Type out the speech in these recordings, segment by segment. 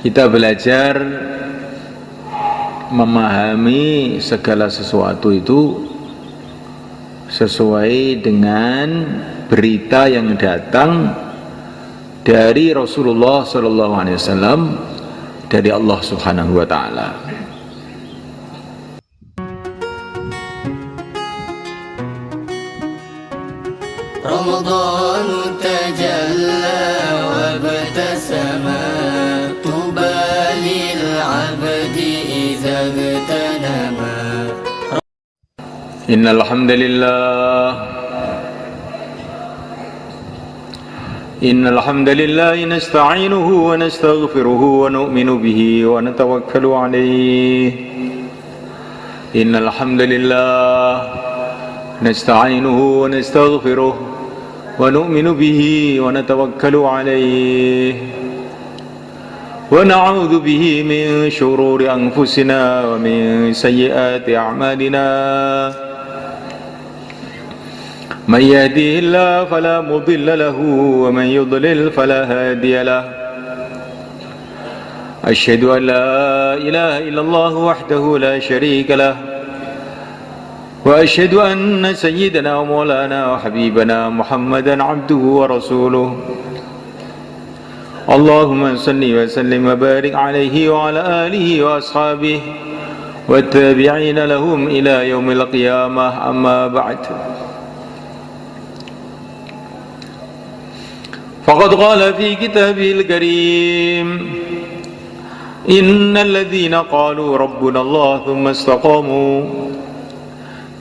Kita belajar memahami segala sesuatu itu sesuai dengan berita yang datang dari Rasulullah SAW dari Allah Subhanahu wa Ta'ala. رمضان تجلى وابتسما طوبى للعبد إذا اغتنما إن الحمد لله نستعينه ونستغفره ونؤمن به ونتوكل عليه. إن الحمد لله نستعينه ونستغفره ونؤمن به ونتوكل عليه ونعوذ به من شرور أنفسنا ومن سيئات أعمالنا. من يهديه الله فلا مضل له ومن يضلل فلا هادي له. أشهد أن لا إله إلا الله وحده لا شريك له وأشهد أن سيدنا ومولانا وحبيبنا محمدا عبده ورسوله. اللهم صل وسلم وبارك عليه وعلى آله وأصحابه والتابعين لهم إلى يوم القيامة. أما بعد، فقد قال في كتابه الكريم: إن الذين قالوا ربنا الله ثم استقاموا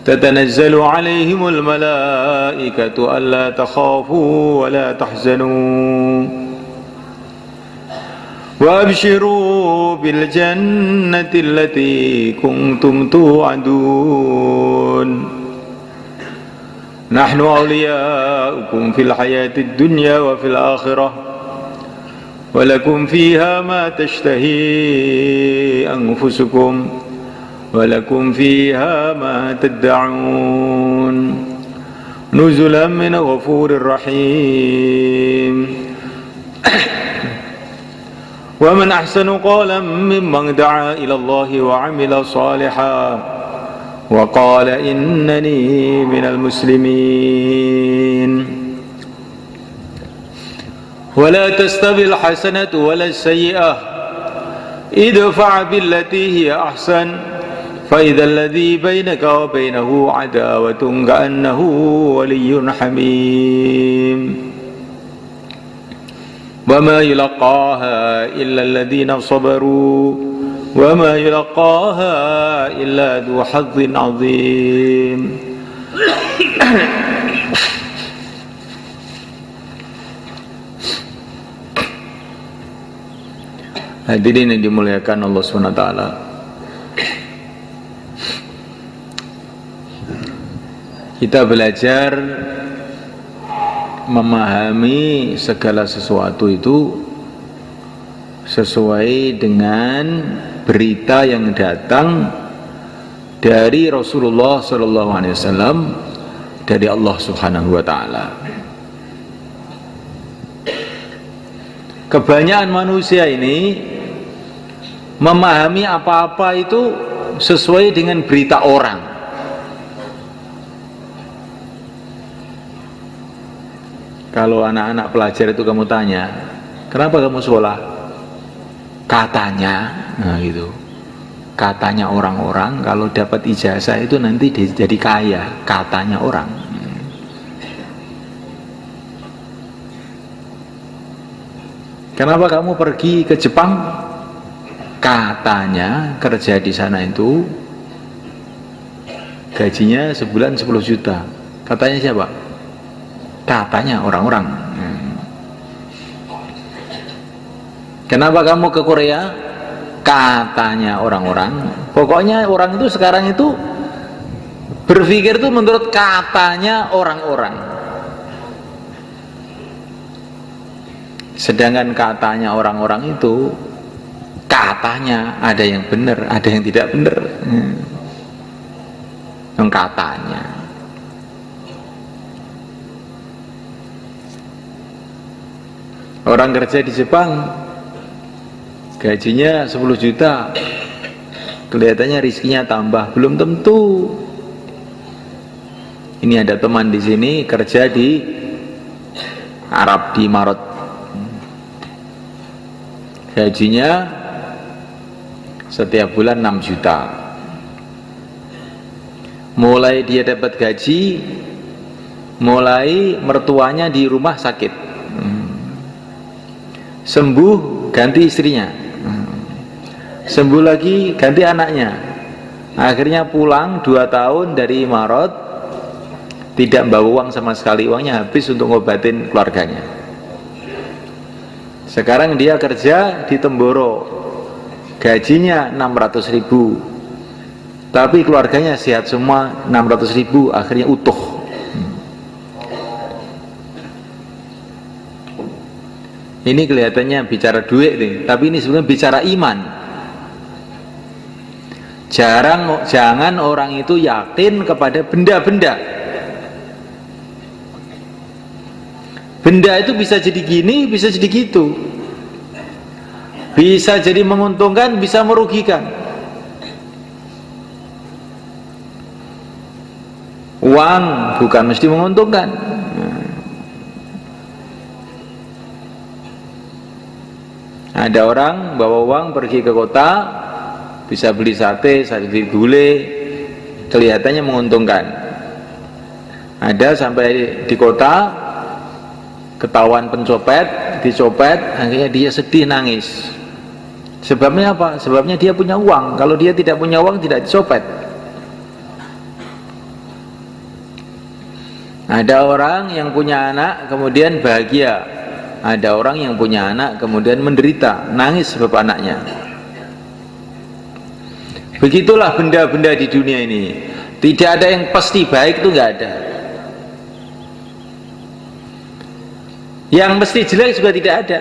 تتنزل عليهم الملائكة ألا تخافوا ولا تحزنوا وأبشروا بالجنة التي كنتم توعدون. نحن أولياؤكم في الحياة الدنيا وفي الآخرة ولكم فيها ما تشتهي أنفسكم ولكم فيها ما تدعون نزلا من غفور رحيم. ومن أحسن قولا ممن دعا إلى الله وعمل صالحا وقال إنني من المسلمين. ولا تستوي الحسنة ولا السيئة ادفع بالتي هي أحسن فإذا الذي بينك وبينه عداوة كأنه ولي حميم. وما يلقاها إلا الذين صبروا وما يلقاها إلا ذو حظ عظيم. Hadirin yang dimuliakan Allah SWT, kita belajar memahami segala sesuatu itu sesuai dengan berita yang datang dari Rasulullah SAW dari Allah Subhanahu wa Ta'ala. Kebanyakan manusia ini memahami apa-apa itu sesuai dengan berita orang. Kalau anak-anak pelajar itu kamu tanya, kenapa kamu sekolah? Katanya, nah gitu. Katanya orang-orang kalau dapat ijazah itu nanti jadi kaya. Katanya orang. Kenapa kamu pergi ke Jepang? Katanya kerja di sana itu gajinya sebulan 10 juta. Katanya siapa? Katanya orang-orang. Kenapa kamu ke Korea? Katanya orang-orang. Pokoknya orang itu sekarang itu berpikir itu menurut katanya orang-orang. Sedangkan katanya orang-orang itu katanya ada yang benar, ada yang tidak benar. Yang katanya. Orang kerja di Jepang gajinya 10 juta, kelihatannya rizkinya tambah, belum tentu. Ini ada teman di sini kerja di Arab, di Marot, gajinya setiap bulan 6 juta. Mulai dia dapat gaji, mulai mertuanya di rumah sakit, sembuh ganti istrinya, sembuh lagi ganti anaknya, akhirnya pulang 2 tahun dari Marot, tidak bawa uang sama sekali, uangnya habis untuk ngobatin keluarganya. Sekarang dia kerja di Temboro, gajinya 600.000, tapi keluarganya sehat semua, 600.000 akhirnya utuh. Ini kelihatannya bicara duit nih, tapi ini sebenarnya bicara iman. Jangan orang itu yakin kepada benda-benda. Benda itu bisa jadi gini, bisa jadi gitu, bisa jadi menguntungkan, bisa merugikan. Uang bukan mesti menguntungkan. Ada orang bawa uang pergi ke kota, bisa beli sate, beli gulai, kelihatannya menguntungkan. Ada sampai di kota, ketahuan pencopet, dicopet, akhirnya dia sedih, nangis. Sebabnya apa? Sebabnya dia punya uang. Kalau dia tidak punya uang, tidak dicopet. Ada orang yang punya anak kemudian bahagia, ada orang yang punya anak kemudian menderita, nangis sebab anaknya. Begitulah benda-benda di dunia ini, tidak ada yang pasti baik, itu nggak ada. Yang mesti jelek juga tidak ada.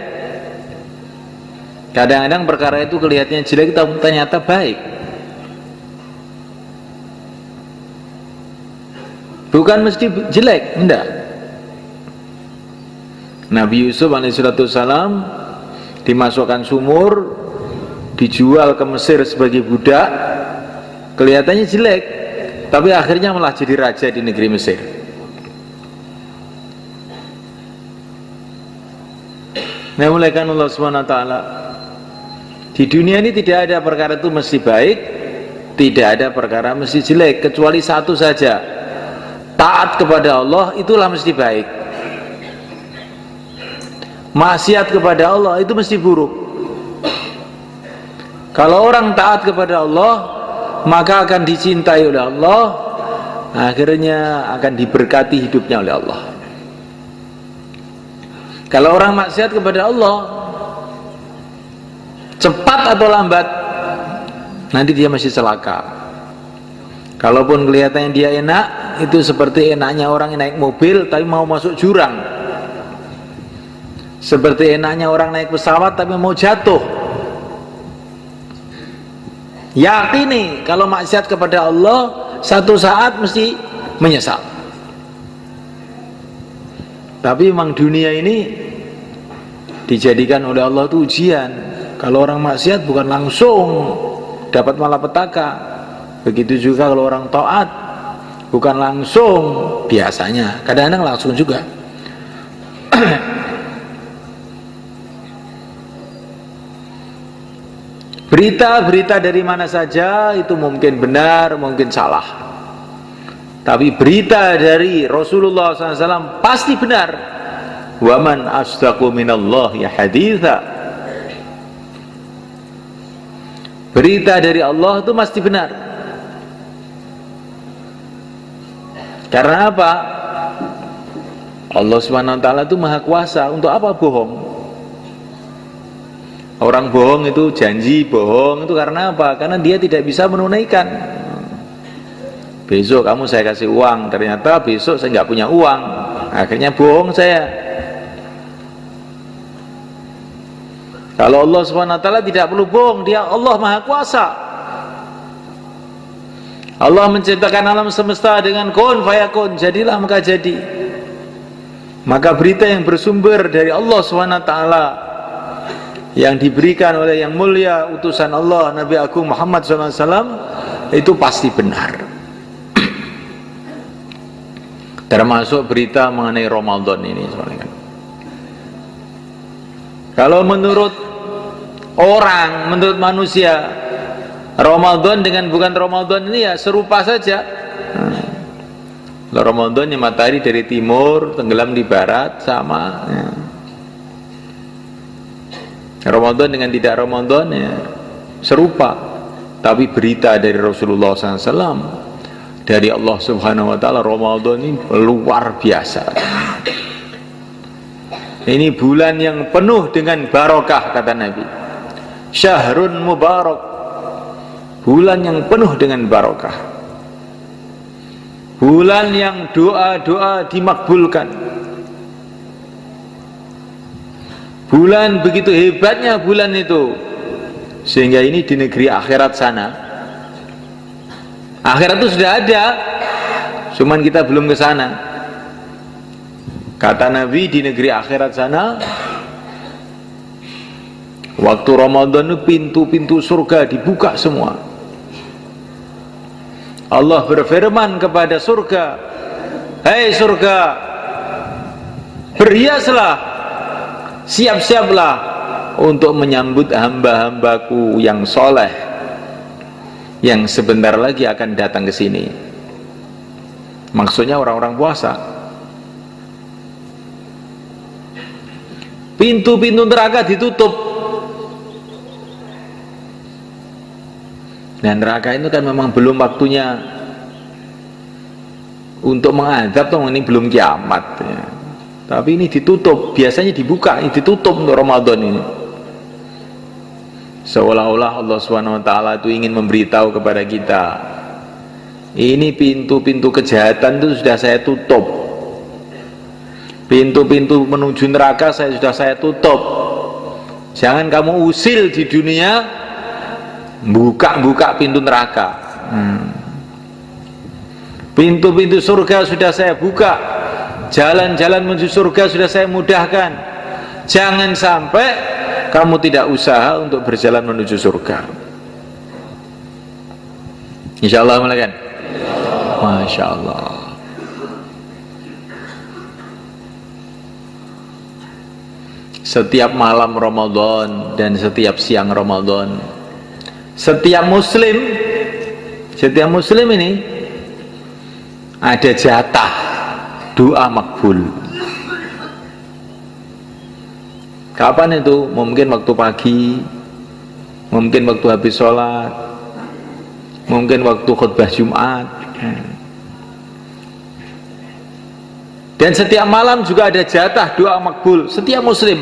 Kadang-kadang perkara itu kelihatannya jelek tapi ternyata baik. Bukan mesti jelek, enggak. Nabi Yusuf alaihissalam dimasukkan sumur, dijual ke Mesir sebagai budak, kelihatannya jelek, tapi akhirnya malah jadi raja di negeri Mesir. Memulaikan Allah SWT. Di dunia ini tidak ada perkara itu mesti baik, tidak ada perkara mesti jelek, kecuali satu saja. Taat kepada Allah itulah mesti baik. Maksiat kepada Allah itu mesti buruk. Kalau orang taat kepada Allah, maka akan dicintai oleh Allah, akhirnya akan diberkati hidupnya oleh Allah. Kalau orang maksiat kepada Allah, cepat atau lambat nanti dia masih celaka. Kalaupun kelihatannya dia enak, itu seperti enaknya orang yang naik mobil tapi mau masuk jurang, seperti enaknya orang naik pesawat tapi mau jatuh. Yakini kalau maksiat kepada Allah satu saat mesti menyesal. Tapi memang dunia ini dijadikan oleh Allah itu ujian. Kalau orang maksiat bukan langsung dapat malapetaka, begitu juga kalau orang taat bukan langsung, biasanya kadang-kadang langsung juga. Berita-berita dari mana saja itu mungkin benar, mungkin salah, tapi berita dari Rasulullah SAW pasti benar. Waman asdaqu minallahi haditha. Berita dari Allah itu pasti benar. Karena apa? Allah SWT itu maha kuasa. Untuk apa bohong? Orang bohong itu janji bohong itu karena apa? Karena dia tidak bisa menunaikan. Besok kamu saya kasih uang, ternyata besok saya nggak punya uang, akhirnya bohong saya. Kalau Allah SWT tidak perlu bohong, dia Allah maha kuasa. Allah menciptakan alam semesta dengan kun fayakun, jadilah maka jadi. Maka berita yang bersumber dari Allah SWT yang diberikan oleh yang mulia utusan Allah Nabi Agung Muhammad SAW itu pasti benar. Termasuk berita mengenai Ramadan ini. Kalau menurut orang, menurut manusia, Ramadan dengan bukan Ramadan ini ya serupa saja. Ramadan yang matahari dari timur tenggelam di barat sama ya. Ramadan dengan tidak Ramadan ya serupa, tapi berita dari Rasulullah SAW, dari Allah Subhanahu Wa Taala, Ramadan ini luar biasa. Ini bulan yang penuh dengan barokah, kata Nabi. Syahrun mubarak, bulan yang penuh dengan barokah, bulan yang doa-doa dimakbulkan, bulan begitu hebatnya bulan itu, sehingga ini di negeri akhirat sana, akhirat itu sudah ada, cuman kita belum ke sana. Kata Nabi, di negeri akhirat sana waktu Ramadan itu pintu-pintu surga dibuka semua. Allah berfirman kepada surga, "Hei surga, berhiaslah, siap-siaplah untuk menyambut hamba-hambaku yang soleh yang sebentar lagi akan datang ke sini." Maksudnya orang-orang puasa. Pintu-pintu neraka ditutup. Dan neraka itu kan memang belum waktunya untuk mengadab, toh ini belum kiamat ya. Tapi ini ditutup, biasanya dibuka, ini ditutup untuk Ramadan ini. Seolah-olah Allah SWT itu ingin memberitahu kepada kita, ini pintu-pintu kejahatan itu sudah saya tutup, pintu-pintu menuju neraka sudah saya tutup. Jangan kamu usil di dunia buka-buka pintu neraka. Pintu-pintu surga sudah saya buka, jalan-jalan menuju surga sudah saya mudahkan. Jangan sampai kamu tidak usaha untuk berjalan menuju surga. Insyaallah, kan? Masya Allah. Setiap malam Ramadan dan setiap siang Ramadan, setiap muslim ini ada jatah doa makbul. Kapan itu? Mungkin waktu pagi, mungkin waktu habis sholat, mungkin waktu khutbah Jumat. Dan setiap malam juga ada jatah doa makbul. Setiap muslim,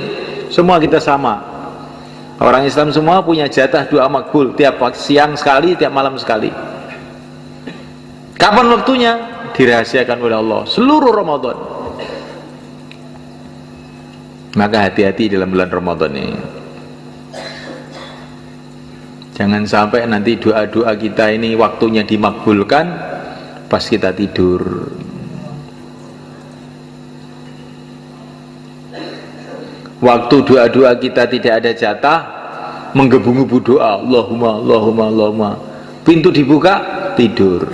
semua kita sama. Orang Islam semua punya jatah doa makbul, tiap siang sekali, tiap malam sekali. Kapan waktunya? Dirahasiakan oleh Allah seluruh Ramadan. Maka hati-hati dalam bulan Ramadan ini. Jangan sampai nanti doa-doa kita ini waktunya dimakbulkan pas kita tidur. Waktu doa-doa kita tidak ada jatah, menggebu-gebu doa, Allahumma, Allahumma, Allahumma. Pintu dibuka, tidur.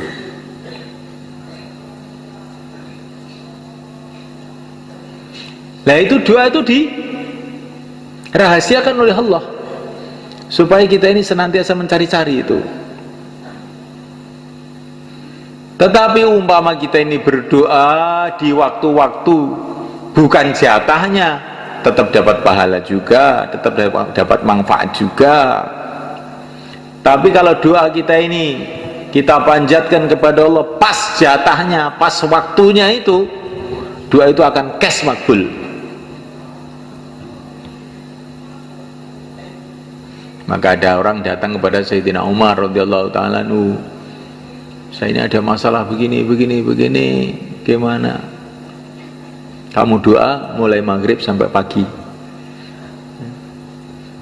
Nah itu doa itu dirahasiakan oleh Allah supaya kita ini senantiasa mencari-cari itu. Tetapi umpama kita ini berdoa di waktu-waktu bukan jatahnya, tetap dapat pahala juga, tetap dapat manfaat juga. Tapi kalau doa kita ini kita panjatkan kepada Allah pas jatahnya, pas waktunya itu, doa itu akan cash makbul. Maka ada orang datang kepada Sayyidina Umar radhiyallahu ta'ala anhu, saya ini ada masalah begini, gimana? Kamu doa mulai maghrib sampai pagi,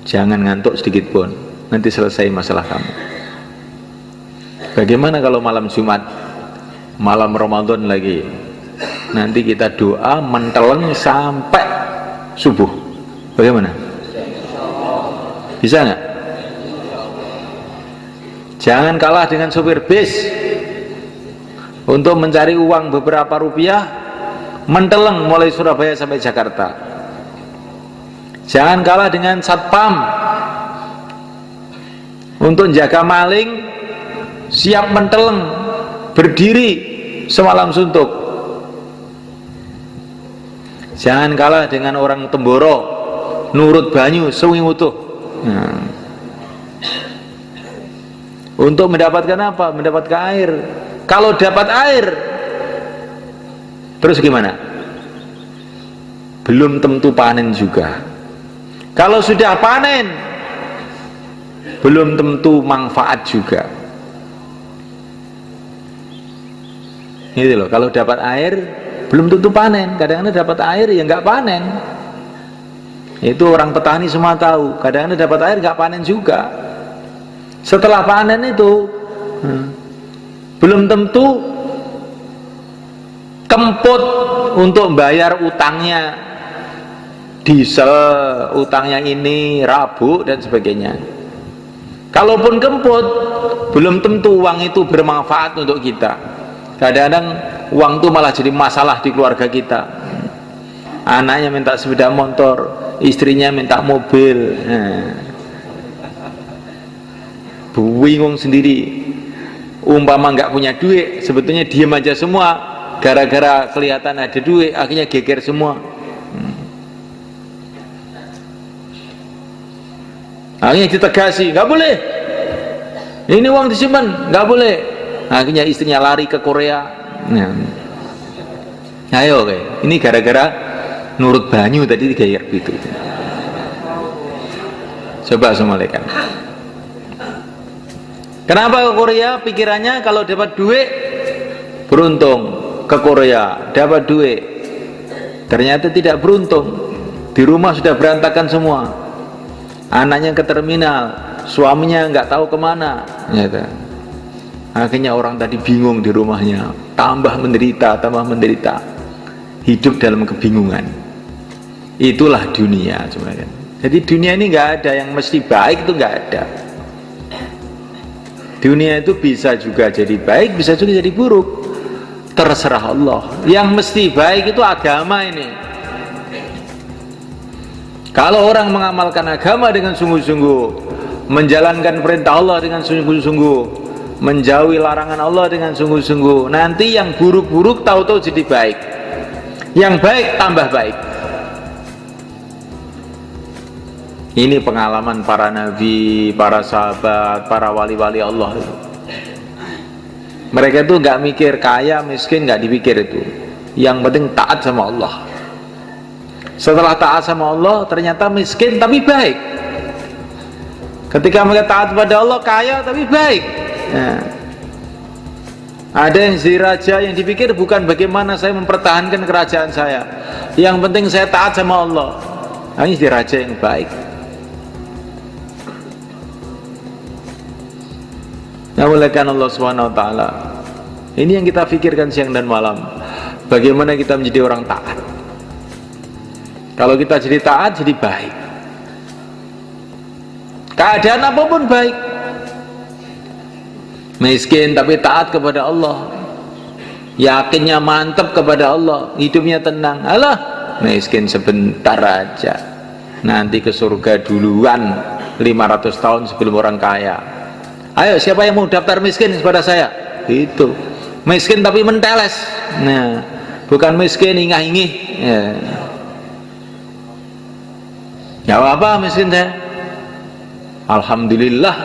jangan ngantuk sedikit pun, nanti selesai masalah kamu. Bagaimana kalau malam Jumat, malam Ramadan lagi, nanti kita doa menteleng sampai subuh, bagaimana? Bisa nggak? Jangan kalah dengan sopir bis untuk mencari uang beberapa rupiah, menteleng mulai Surabaya sampai Jakarta. Jangan kalah dengan satpam untuk jaga maling, siap menteleng, berdiri semalam suntuk. Jangan kalah dengan orang Temboro, nurut banyu sewengi utuh. Untuk mendapatkan apa? Mendapatkan air. Kalau dapat air, terus gimana? Belum tentu panen juga. Kalau sudah panen, belum tentu manfaat juga. Gitu loh, kalau dapat air belum tentu panen. Kadang-kadang dapat air ya nggak panen. Itu orang petani semua tahu. Kadang-kadang dapat air nggak panen juga. Setelah panen itu belum tentu kemput untuk bayar utangnya, diesel, utangnya ini, rabuk dan sebagainya. Kalaupun kemput, belum tentu uang itu bermanfaat untuk kita. Kadang-kadang uang itu malah jadi masalah di keluarga kita. Anaknya minta sepeda motor, istrinya minta mobil. Bingung sendiri. Umpama nggak punya duit, sebetulnya diem aja semua. Gara-gara kelihatan ada duit, akhirnya geger semua. Akhirnya ditegasi, nggak boleh. Ini uang disimpan, nggak boleh. Akhirnya istrinya lari ke Korea. Ayo, ini gara-gara nurut banyu tadi kayak gitu. Coba semalekan. Kenapa ke Korea? Pikirannya kalau dapat duit beruntung. Ke Korea dapat duit, ternyata tidak beruntung. Di rumah sudah berantakan semua. Anaknya ke terminal, suaminya nggak tahu kemana. Akhirnya orang tadi bingung di rumahnya, tambah menderita, hidup dalam kebingungan. Itulah dunia sebenarnya. Jadi dunia ini nggak ada yang mesti baik, itu nggak ada. Dunia itu bisa juga jadi baik, bisa juga jadi buruk, terserah Allah. Yang mesti baik itu agama ini. Kalau orang mengamalkan agama dengan sungguh-sungguh, menjalankan perintah Allah dengan sungguh-sungguh, menjauhi larangan Allah dengan sungguh-sungguh, nanti yang buruk-buruk tahu-tahu jadi baik, yang baik tambah baik. Ini pengalaman para nabi, para sahabat, para wali-wali Allah itu. Mereka itu nggak mikir kaya miskin, nggak dipikir itu. Yang penting taat sama Allah. Setelah taat sama Allah, ternyata miskin tapi baik. Ketika mereka taat pada Allah, kaya tapi baik. Ada yang jadi raja, yang dipikir bukan bagaimana saya mempertahankan kerajaan saya, yang penting saya taat sama Allah. Ini jadi raja yang baik. Namuliakan Allah SWT. Ini yang kita pikirkan siang dan malam. Bagaimana kita menjadi orang taat. Kalau kita jadi taat, jadi baik. Keadaan apapun baik. Miskin tapi taat kepada Allah, yakinnya mantap kepada Allah, hidupnya tenang. Alah, miskin sebentar aja, nanti ke surga duluan 500 tahun sebelum orang kaya. Ayo, siapa yang mau daftar miskin kepada saya? Itu miskin tapi menteles. Nah, bukan miskin ingah-ingih. Ya apa miskin saya? Alhamdulillah.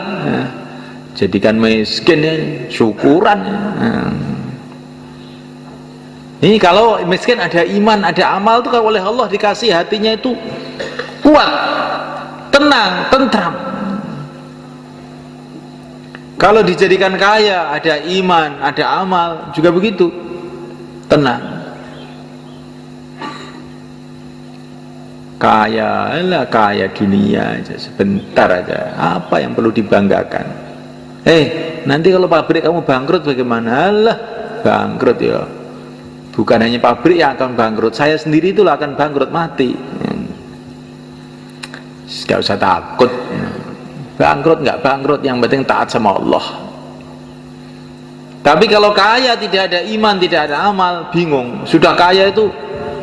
Jadikan miskin ya, syukuran. Ini kalau miskin ada iman, ada amal itu kalau oleh Allah dikasih hatinya itu kuat, tenang, tentram. Kalau dijadikan kaya, ada iman, ada amal, juga begitu, tenang. Kaya, lah kaya dunia aja, sebentar aja. Apa yang perlu dibanggakan? Nanti kalau pabrik kamu bangkrut bagaimana? Alah, bangkrut ya. Bukan hanya pabrik yang akan bangkrut, saya sendiri itulah akan bangkrut, mati. Tidak usah takut. bangkrut nggak bangkrut, yang penting taat sama Allah. Tapi kalau kaya tidak ada iman, tidak ada amal, bingung. Sudah kaya itu,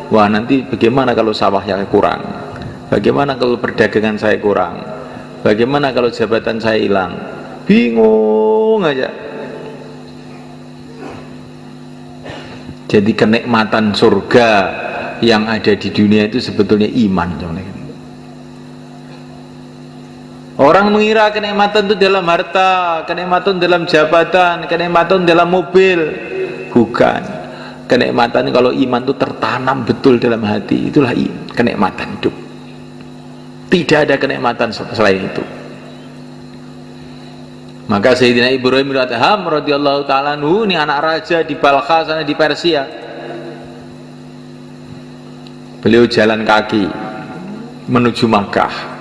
wah nanti bagaimana kalau sawahnya kurang, bagaimana kalau perdagangan saya kurang, bagaimana kalau jabatan saya hilang, bingung aja. Jadi kenikmatan surga yang ada di dunia itu sebetulnya iman. Orang mengira kenikmatan itu dalam harta, kenikmatan dalam jabatan, kenikmatan dalam mobil. Bukan. Kenikmatan kalau iman itu tertanam betul dalam hati, itulah kenikmatan hidup. Tidak ada kenikmatan selain itu. Maka Sayyidina Ibrahim bin Adham radhiyallahu ta'ala anhu, ini anak raja di Balkha sana di Persia. Beliau jalan kaki menuju Makkah.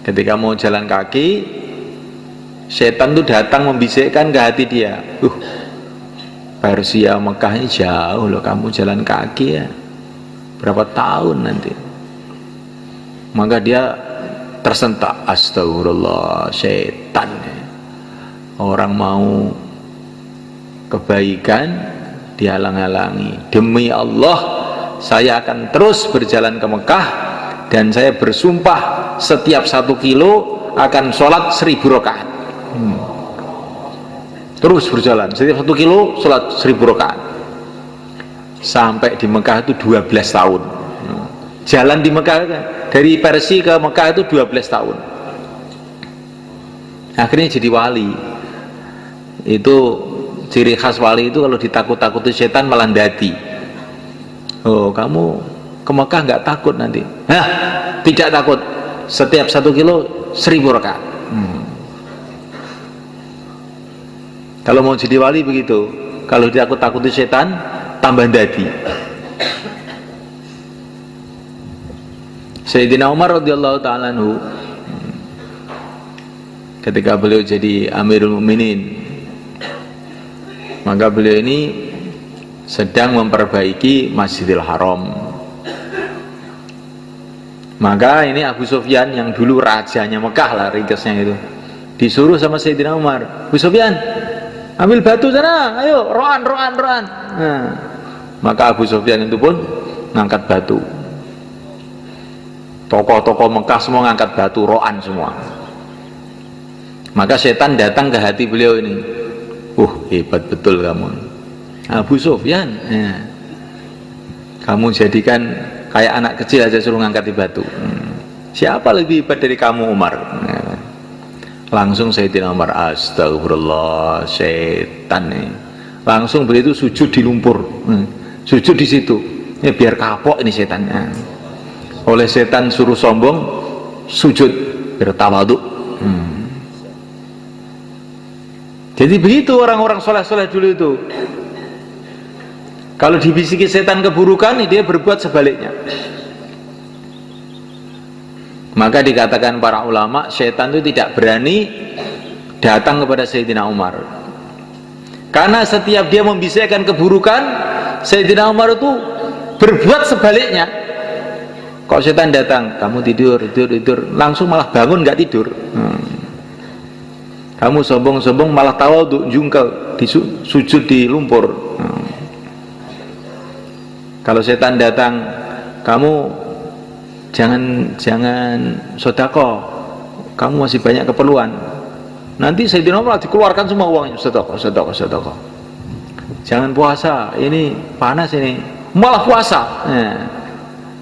Ketika mau jalan kaki, setan itu datang membisikkan ke hati dia, Persia Mekah ini jauh loh, kamu jalan kaki ya berapa tahun nanti. Maka dia tersentak, astagfirullah, setan. Orang mau kebaikan dihalang-halangi. Demi Allah, saya akan terus berjalan ke Mekah, dan saya bersumpah setiap 1 kilo akan sholat 1000 rakaat. Terus berjalan, setiap 1 kilo sholat 1000 rakaat. Sampai di Mekah itu 12 tahun. Jalan di Mekah, dari Persia ke Mekah itu 12 tahun. Akhirnya jadi wali. Itu ciri khas wali itu, kalau ditakut-takuti setan malah dadi. Oh, kamu ke Mekah nggak takut nanti? Hah, tidak takut. Setiap 1 kilo 1000 rakaat. Kalau mau jadi wali begitu. Kalau ditakut-takuti setan, tambah dadi. Sayyidina Umar radhiyallahu ta'ala anhu, ketika beliau jadi Amirul Mukminin, maka beliau ini sedang memperbaiki Masjidil Haram. Maka ini Abu Sufyan yang dulu rajanya Mekah lah, ringkesnya itu, disuruh sama Sayyidina Umar, Abu Sufyan, ambil batu sana, ayo, roan. Nah, maka Abu Sufyan itu pun ngangkat batu. Tokoh-tokoh Mekah semua ngangkat batu, roan semua. Maka setan datang ke hati beliau ini, hebat betul kamu, Abu Sufyan. Kamu jadikan kayak anak kecil aja suruh ngangkati batu. Siapa lebih hebat dari kamu, Umar? Langsung Sayyidina Umar, astagfirullah, setan nih. Langsung beliau itu sujud di lumpur, sujud di situ. Ya biar kapok ini setan. Oleh setan suruh sombong, sujud bertawadhu. Jadi begitu orang-orang soleh-soleh dulu itu. Kalau dibisiki setan keburukan, dia berbuat sebaliknya. Maka dikatakan para ulama, setan itu tidak berani datang kepada Sayyidina Umar. Karena setiap dia membisikkan keburukan, Sayyidina Umar itu berbuat sebaliknya. Kalau setan datang, kamu tidur, langsung malah bangun nggak tidur. Kamu sombong-sombong malah tawadhu, jungkel, sujud di lumpur. Kalau setan datang, kamu jangan sedekah, kamu masih banyak keperluan. Nanti Sayyidina Umar dikeluarkan semua uangnya, sedekah. Jangan puasa, ini panas ini, malah puasa.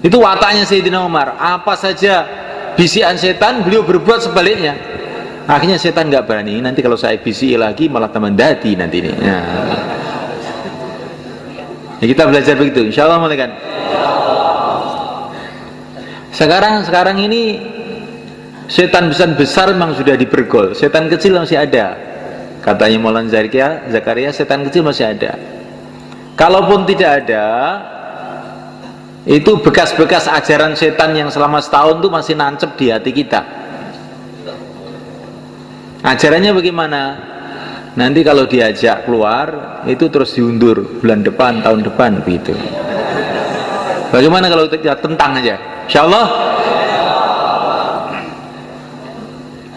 Itu wataknya Sayyidina Umar. Apa saja bisikan setan, beliau berbuat sebaliknya. Akhirnya setan nggak berani. Nanti kalau saya bisiki lagi malah tambah dadi nanti ini. Ya, kita belajar begitu, insya Allah mulai kan. Sekarang ini setan besar memang sudah dibergol, setan kecil masih ada. Katanya Maulana Zakaria, setan kecil masih ada. Kalaupun tidak ada, itu bekas-bekas ajaran setan yang selama setahun itu masih nancep di hati kita. Ajarannya bagaimana? Nanti kalau diajak keluar, itu terus diundur bulan depan, tahun depan, begitu. Bagaimana kalau kita tentang aja? Insya Allah.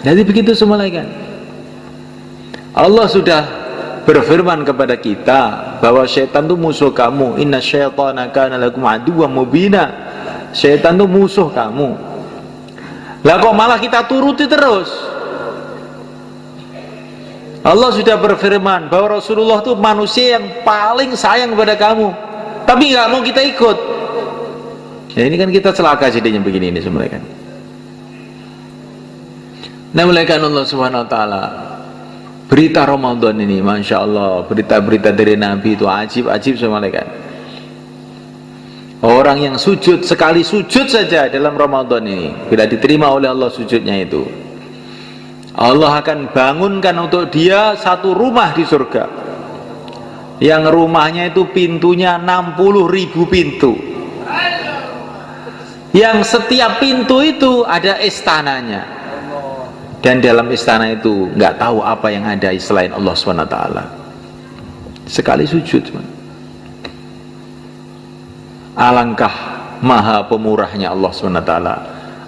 Jadi begitu semua kan. Allah sudah berfirman kepada kita bahwa syaitan itu musuh kamu. Inna syaitana kana lakum aduwwan mubina. Syaitan itu musuh kamu. Lah kok malah kita turuti terus? Allah sudah berfirman bahwa Rasulullah itu manusia yang paling sayang kepada kamu, tapi nggak mau kita ikut. Ya ini kan kita celaka jadinya begini ini semua kan. Nah, mulaikan Allah Subhanahu Wa Taala berita Ramadan ini, masya Allah, berita-berita dari Nabi itu ajib-ajib semua kan. Orang yang sujud, sekali sujud saja dalam Ramadan ini, bila diterima oleh Allah sujudnya itu, Allah akan bangunkan untuk dia satu rumah di surga, yang rumahnya itu pintunya 60.000 pintu, yang setiap pintu itu ada istananya, dan dalam istana itu nggak tahu apa yang ada selain Allah SWT. Sekali sujud, alangkah maha pemurahnya Allah SWT,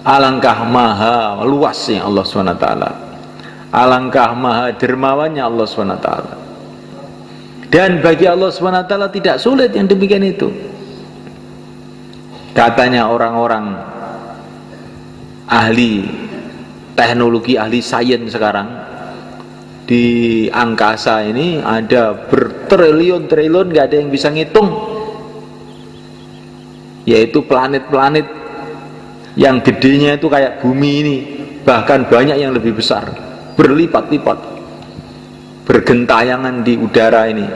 alangkah maha luasnya Allah SWT, alangkah maha dermawannya Allah SWT. Dan bagi Allah SWT tidak sulit yang demikian itu. Katanya orang-orang ahli teknologi, ahli sains sekarang di angkasa ini ada bertriliun-triliun, gak ada yang bisa ngitung, yaitu planet-planet yang gedenya itu kayak bumi ini, bahkan banyak yang lebih besar, berlipat-lipat, bergentayangan di udara ini,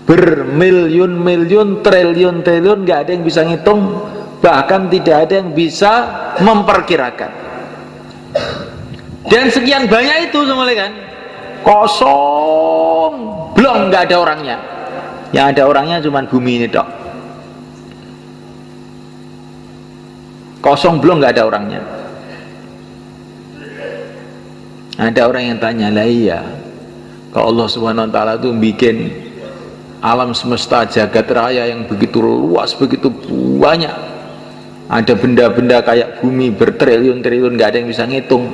bermiliun-miliun, triliun-triliun, gak ada yang bisa ngitung, bahkan tidak ada yang bisa memperkirakan. Dan sekian banyak itu semua kan kosong, belum, gak ada orangnya. Yang ada orangnya cuma bumi ini dok, kosong, belum, gak ada orangnya. Ada orang yang tanya, lah iya, kalau Allah Subhanahu Wa Taala itu bikin alam semesta jagat raya yang begitu luas, begitu banyak, ada benda-benda kayak bumi bertriliun-triliun, gak ada yang bisa ngitung,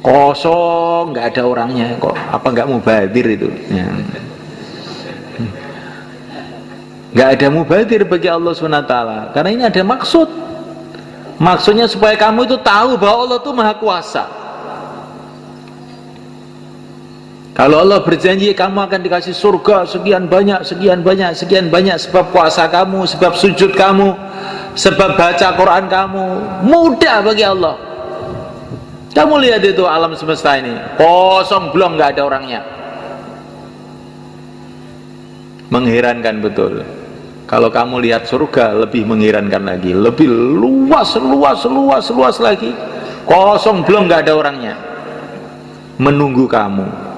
kosong, gak ada orangnya, kok apa gak mubadir itu ya. Gak ada mubadir bagi Allah SWT, karena ini ada maksud. Maksudnya supaya kamu itu tahu bahwa Allah itu maha kuasa. Kalau Allah berjanji kamu akan dikasih surga sekian banyak, sekian banyak, sekian banyak, sebab puasa kamu, sebab sujud kamu, sebab baca Quran kamu, mudah bagi Allah. Kamu lihat itu alam semesta ini kosong, belum, gak ada orangnya. Mengherankan betul. Kalau kamu lihat surga, lebih mengherankan lagi, lebih luas lagi, kosong, belum, gak ada orangnya, menunggu kamu.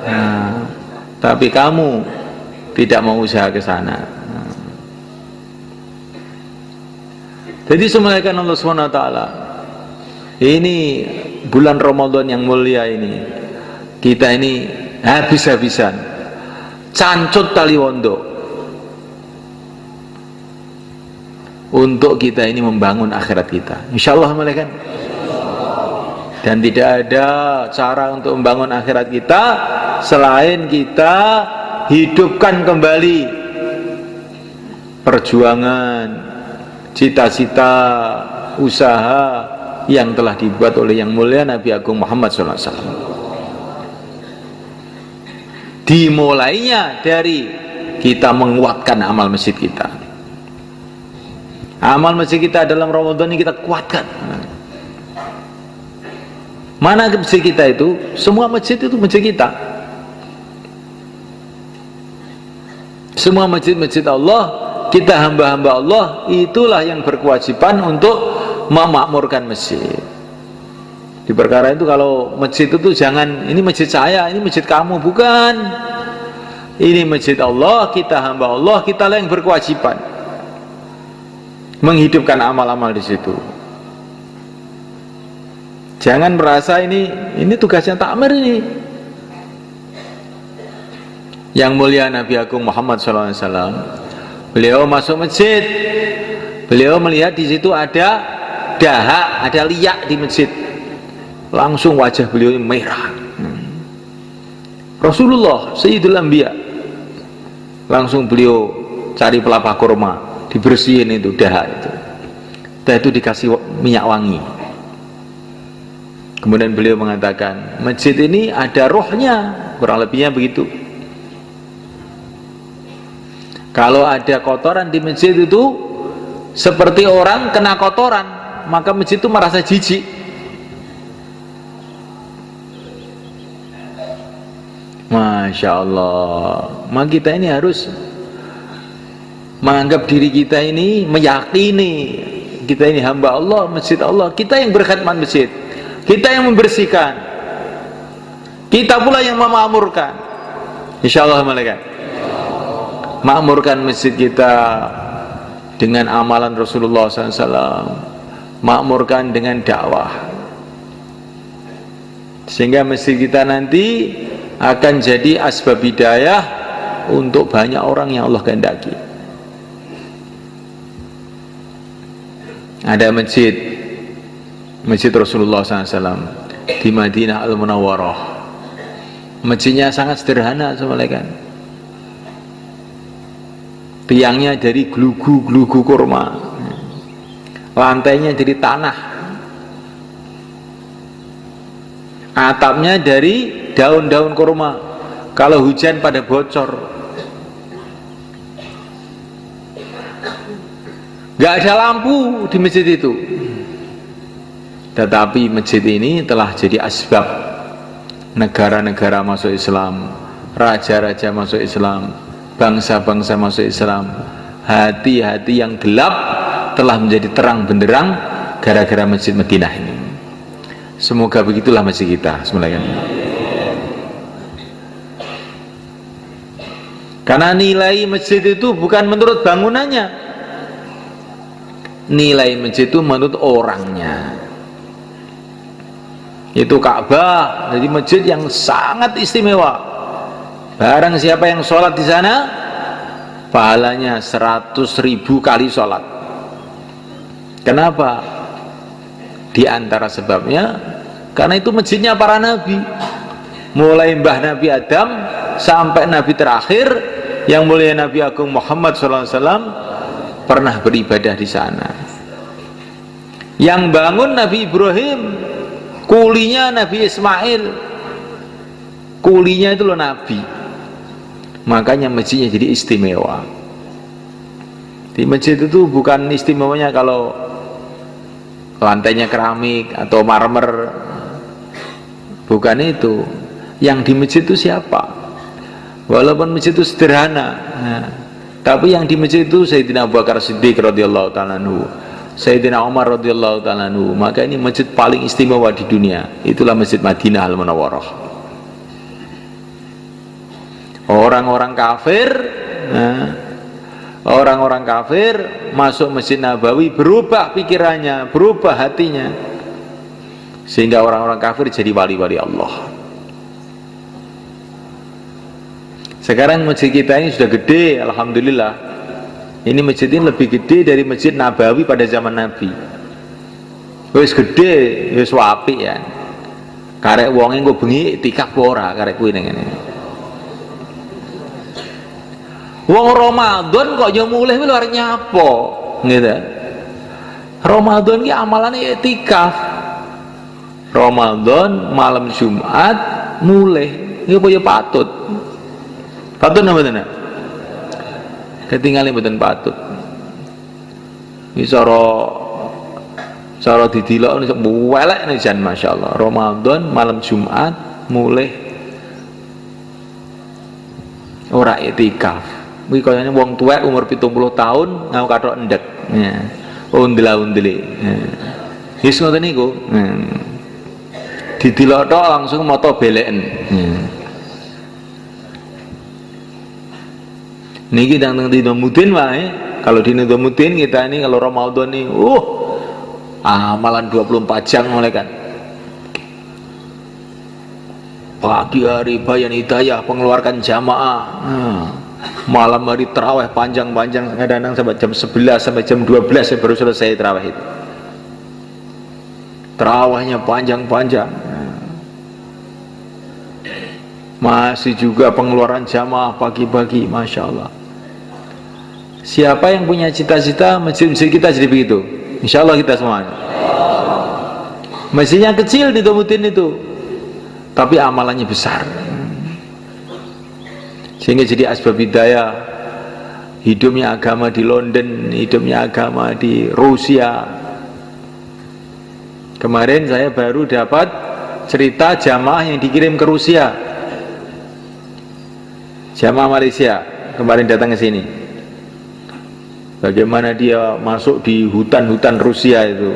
Nah, tapi kamu tidak mau usaha ke sana. Jadi semuanya Allah SWT, ini bulan Ramadan yang mulia ini, kita ini habis-habisan cancut tali wondo untuk kita ini membangun akhirat kita, insyaallah malaikat. Dan tidak ada cara untuk membangun akhirat kita selain kita hidupkan kembali perjuangan, cita-cita, usaha yang telah dibuat oleh yang mulia Nabi Agung Muhammad SAW. Dimulainya dari kita menguatkan amal masjid kita. Amal masjid kita dalam Ramadan ini kita kuatkan. Mana masjid kita itu? Semua masjid itu masjid kita. Semua masjid-masjid Allah, kita hamba-hamba Allah, itulah yang berkewajiban untuk memakmurkan masjid. Di perkara itu kalau masjid itu jangan, ini masjid saya, ini masjid kamu, bukan. Ini masjid Allah, kita hamba Allah, kita lah yang berkewajiban menghidupkan amal-amal di situ. Jangan merasa ini tugasnya takmir ini. Yang mulia Nabi Agung Muhammad SAW, beliau masuk masjid, beliau melihat di situ ada dahak, ada liak di masjid. langsung wajah beliau ini merah. Rasulullah Sayyidul Anbiya, langsung beliau cari pelapa kurma, dibersihin itu daha itu. Daha itu dikasih minyak wangi. Kemudian beliau mengatakan, masjid ini ada rohnya, kurang lebihnya begitu. Kalau ada kotoran di masjid itu seperti orang kena kotoran, maka masjid itu merasa jijik. Masya Allah. Maka kita ini harus menganggap diri kita ini, meyakini kita ini hamba Allah, masjid Allah, kita yang berkhidmat masjid, kita yang membersihkan, kita pula yang memakmurkan. Insya Allah malaikat makmurkan masjid kita dengan amalan Rasulullah SAW, makmurkan dengan dakwah, sehingga masjid kita nanti akan jadi asbab hidayah untuk banyak orang yang Allah kehendaki. Ada masjid Rasulullah SAW di Madinah Al-Munawwarah. Masjidnya sangat sederhana, saudarakan. Tiangnya dari gelugu kurma, lantainya dari tanah, atapnya dari daun-daun kurma. Kalau hujan pada bocor, gak ada lampu di masjid itu. Tetapi masjid ini telah jadi asbab negara-negara masuk Islam, raja-raja masuk Islam, bangsa-bangsa masuk Islam. Hati-hati yang gelap telah menjadi terang benderang gara-gara masjid Madinah ini. Semoga begitulah masjid kita semuanya. Karena nilai masjid itu bukan menurut bangunannya, nilai masjid itu menurut orangnya. Itu Ka'bah, jadi masjid yang sangat istimewa. Barang siapa yang sholat di sana, pahalanya 100.000 kali sholat. Kenapa? Di antara sebabnya, karena itu masjidnya para nabi, mulai mbah Nabi Adam sampai Nabi terakhir yang mulia Nabi Agung Muhammad SAW pernah beribadah di sana. Yang bangun Nabi Ibrahim, kulinya Nabi Ismail, kulinya itu loh Nabi. Makanya masjidnya jadi istimewa. Di masjid itu bukan istimewanya kalau lantainya keramik atau marmer, bukan itu. Yang di masjid itu siapa? Walaupun masjid itu sederhana, tapi yang di masjid itu Sayyidina Abu Bakar Siddiq radhiyallahu ta'ala anhu, Sayyidina Umar radhiyallahu ta'ala anhu. Maka ini masjid paling istimewa di dunia. Itulah Masjid Madinah Al-Munawwarah. Orang-orang kafir masuk Masjid Nabawi, berubah pikirannya, berubah hatinya, sehingga orang-orang kafir jadi wali-wali Allah. Sekarang masjid kita ini sudah gede, alhamdulillah. Ini masjid ini lebih gede dari Masjid Nabawi pada zaman Nabi. Wis gede, wis apik ya. Karek wonge engko bengi iktikaf ora karek kuwi ning ngene. Wong Ramadan kok yo mulih kuwi arep nyapo, gitu. Ramadan ki amalane iktikaf. Ramadan malam Jumat mulih, iki apa ya patut. Patut napa tenan? Ketinggalan mboten patut. Iki cara didilok nek welek nek jan masyaallah. Ramadan malam Jumat mulih ora iktikaf. Kuwi kayane wong tuwek umur 70 tahun ngau kathok endek. Ya. Undel-undele. Wis ngoten niku. Didilok tok langsung mata beleken. Niki tentang dina mudin wae. Kalau dina mudin kita ini kalau Ramadan nih, amalan 24 jam malaikat. Pagi hari bayan hidayah pengeluarkan jamaah. Malam hari tarawih panjang-panjang, kadang-kadang sampai jam 11 sampai jam 12 baru selesai tarawih itu. Tarawihnya panjang-panjang. masih juga pengeluaran jamaah pagi-pagi, Masya Allah. Siapa yang punya cita-cita masjid-masjid kita jadi begitu? Insya Allah kita semua. Masjidnya kecil di Tomutin itu, tapi amalannya besar, sehingga jadi asbab hidayah. Hidupnya agama di London, hidupnya agama di Rusia. Kemarin saya baru dapat cerita jamaah yang dikirim ke Rusia, jamaah Malaysia kemarin datang ke sini. Bagaimana dia masuk di hutan-hutan Rusia itu,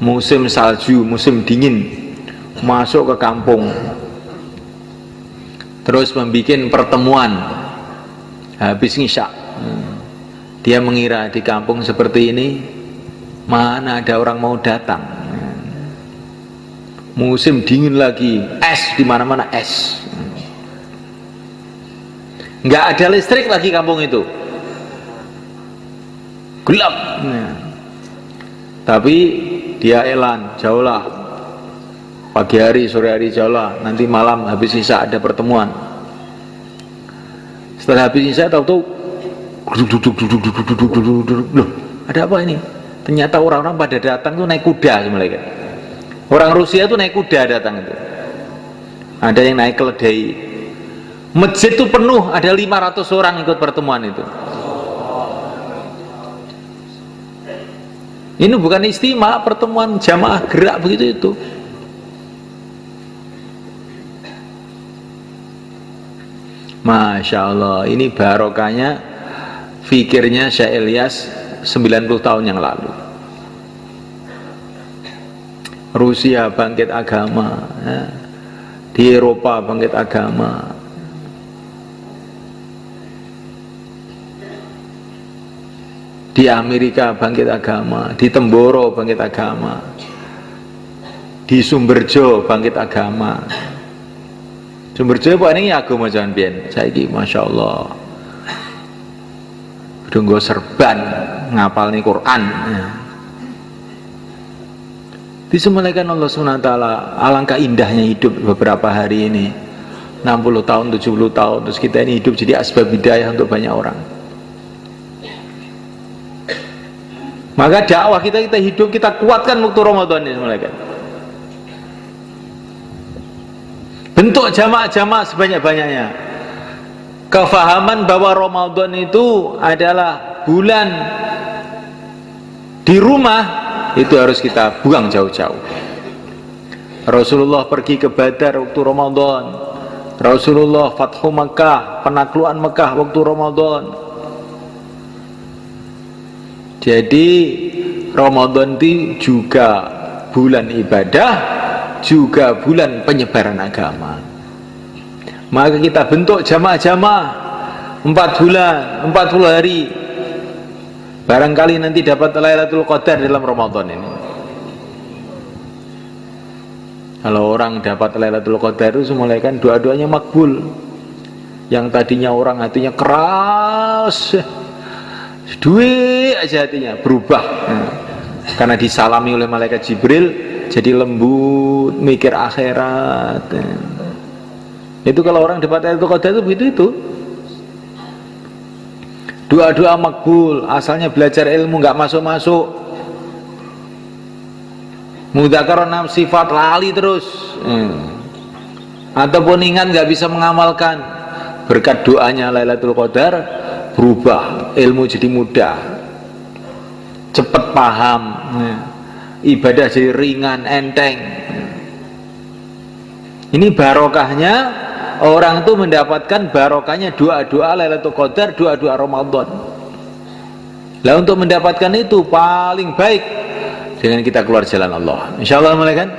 musim salju, musim dingin, masuk ke kampung, terus membuat pertemuan habis ngisya. Dia mengira di kampung seperti ini mana ada orang mau datang. Musim dingin lagi, es di mana-mana es. Nggak ada listrik lagi kampung itu, gelap. Tapi dia elan, jauhlah, pagi hari, sore hari jauhlah, nanti malam habis isya ada pertemuan. Setelah habis isya tahu-tahu loh, ada apa ini? Ternyata orang-orang pada datang tuh naik kuda semuanya. Orang Rusia tuh naik kuda datang itu. Ada yang naik keledai. Masjid itu penuh, ada 500 orang ikut pertemuan itu. Ini bukan istimewa, pertemuan jamaah gerak begitu itu. Masya Allah, ini barokahnya fikirnya Syekh Ilyas 90 tahun yang lalu. Rusia bangkit agama, ya. Di Eropa bangkit agama, di Amerika bangkit agama, di Temboro bangkit agama, di Sumberjo bangkit agama. Sumberjo apa ini agama jangan biyen. Saiki Masya Allah udah nggo serban ngapal nih Quran, ya. Disemelekan Allah SWT. Alangkah indahnya hidup beberapa hari ini, 60 tahun, 70 tahun, terus kita ini hidup jadi asbab hidayah untuk banyak orang. Maka dakwah kita hidup, kita kuatkan waktu Ramadan ini semelekan. Bentuk jamaah-jamaah sebanyak-banyaknya. Kefahaman bahwa Ramadan itu adalah bulan di rumah, itu harus kita buang jauh-jauh. Rasulullah pergi ke Badar waktu Ramadan. Rasulullah Fathu Makkah, penaklukan Mekah waktu Ramadan. Jadi Ramadan itu juga bulan ibadah, juga bulan penyebaran agama. Maka kita bentuk jamaah-jamaah 4 bulan, 40 hari. Barangkali nanti dapat Lailatul Qadar dalam Ramadan ini. Kalau orang dapat Lailatul Qadar itu semulai kan doa-doanya makbul. Yang tadinya orang hatinya keras, duit aja hatinya berubah, karena disalami oleh malaikat Jibril jadi lembut, mikir akhirat. Itu kalau orang dapat Lailatul Qadar itu begitu itu. Doa-doa makbul, asalnya belajar ilmu nggak masuk-masuk, mudzakarah 6 sifat lali terus, ataupun ingat nggak bisa mengamalkan, berkat doanya Lailatul Qadar berubah, ilmu jadi mudah, cepat paham, ibadah jadi ringan, enteng. Ini barokahnya orang itu mendapatkan barokahnya doa-doa Lailatul Qadar, doa-doa Ramadan. Lah untuk mendapatkan itu paling baik dengan kita keluar jalan Allah. Insyaallah, kan?